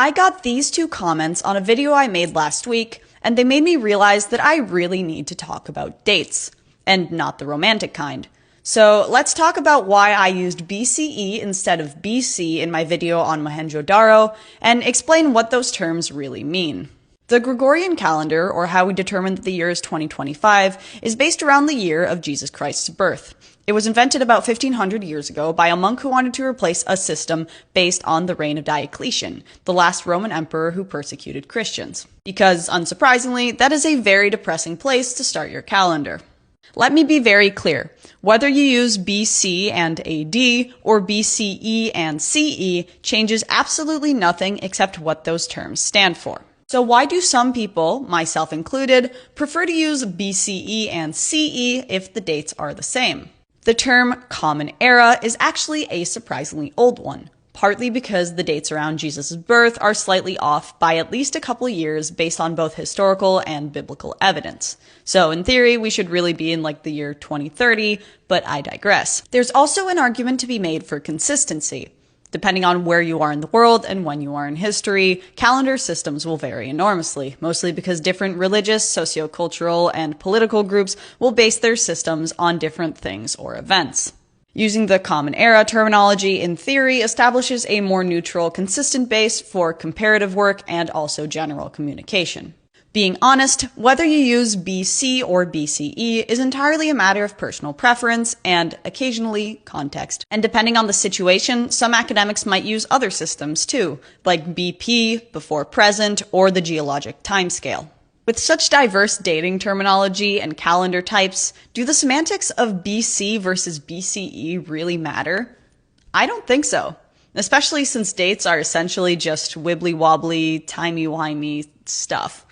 I got these two comments on a video I made last week, and they made me realize that I really need to talk about dates, and not the romantic kind. So let's talk about why I used BCE instead of BC in my video on Mohenjo-Daro, and explain what those terms really mean. The Gregorian calendar, or how we determine that the year is 2025, is based around the year of Jesus Christ's birth. It was invented about 1500 years ago by a monk who wanted to replace a system based on the reign of Diocletian, the last Roman emperor who persecuted Christians. Because, unsurprisingly, that is a very depressing place to start your calendar. Let me be very clear. Whether you use BC and AD or BCE and CE changes absolutely nothing except what those terms stand for. So why do some people, myself included, prefer to use BCE and CE if the dates are the same? The term Common Era is actually a surprisingly old one, partly because the dates around Jesus' birth are slightly off by at least a couple years based on both historical and biblical evidence. So in theory, we should really be in like the year 2030, but I digress. There's also an argument to be made for consistency. Depending on where you are in the world and when you are in history, calendar systems will vary enormously, mostly because different religious, sociocultural, and political groups will base their systems on different things or events. Using the Common Era terminology in theory establishes a more neutral, consistent base for comparative work and also general communication. Being honest, whether you use BC or BCE is entirely a matter of personal preference and, occasionally, context. And depending on the situation, some academics might use other systems too, like BP, before present, or the geologic timescale. With such diverse dating terminology and calendar types, do the semantics of BC versus BCE really matter? I don't think so, especially since dates are essentially just wibbly-wobbly, timey-wimey stuff.